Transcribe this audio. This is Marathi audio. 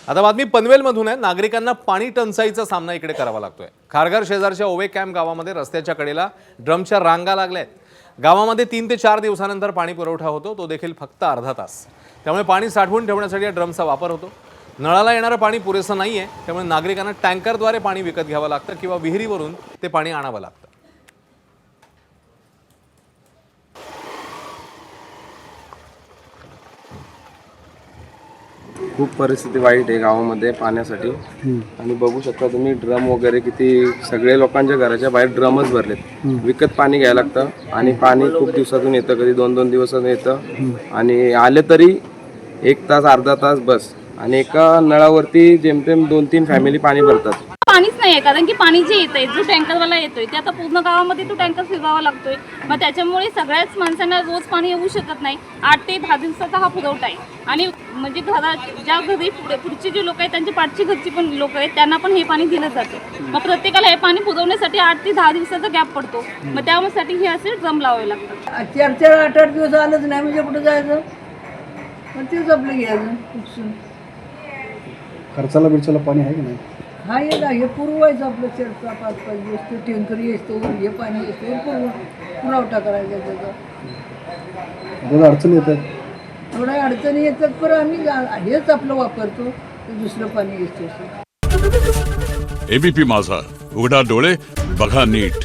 आता बातमी पनवेलमधून आहे। नागरिकांना पाणी टंचाईचा सामना इकडे करावा लागतोय। खारघर शेजारच्या ओवे कॅम्प गावामध्ये रस्त्याच्या कडेला ड्रमच्या रांगा लागल्यात। गावामध्ये 3 ते 4 दिवसानंतर पाणी पुरवठा होतो, तो देखील फक्त अर्धा तास। त्यामुळे पाणी साठवून ठेवण्यासाठी या ड्रमचा वापर होतो। नळाला येणारं पाणी पुरेसं नाहीये, त्यामुळे नागरिकांना टँकरद्वारे पाणी विकत घ्यावं लागतं किंवा विहिरीवरून ते पाणी आणावं लागतं। खूप परिस्थिती वाईट आहे गावामध्ये पाण्यासाठी। आणि बघू शकता तुम्ही ड्रम वगैरे किती, सगळे लोकांच्या घराच्या बाहेर ड्रमच भरलेत। विकत पाणी घ्यायला लागतं आणि पाणी खूप दिवसातून येतं, कधी 2-2 दिवसातून येतं आणि आले तरी 1 तास अर्धा तास बस। आणि एका नळावरती जेमतेम 2-3 फॅमिली पाणी भरतात। पाणीच नाही आहे, कारण की पाणी जे येतंय, जो टँकरवाला येतोय ते आता पूर्ण गावामध्ये तो टँकर फिरवावा लागतोय। मग त्याच्यामुळे सगळ्याच माणसांना रोज पाणी येऊ शकत नाही। 8 ते 10 दिवसाचा हा पुरवठा आहे। आणि म्हणजे घरात ज्या घरी पुढचे जे लोक आहेत, त्यांच्या पाठची घरची पण लोक आहेत, त्यांना पण हे पाणी दिलं जातं। मग प्रत्येकाला हे पाणी पुरवण्यासाठी 8 ते 10 दिवसाचा गॅप पडतो। मग त्यासाठी हे असे ड्रम लावावे लागतात। 4-4, 8-8 दिवस आलंच नाही म्हणजे कुठं जायचं, मग तेच आपलं घ्यायचं। खर्चाला बिरचाला पाणी आहे की नाही? हा ये ना, हे पुरवायचं आपलं 4-5 दिवस, ते टँकर येतो, हे पाणी येतो, पुरवठा करायचा त्याचा। आपल्याला अडचणी येतात, थोड्या अडचणी येतात, पण आम्ही हेच आपलं वापरतो, ते दुसरं पाणी येतो। एबीपी माझा, उघडा डोळे बघा नीट।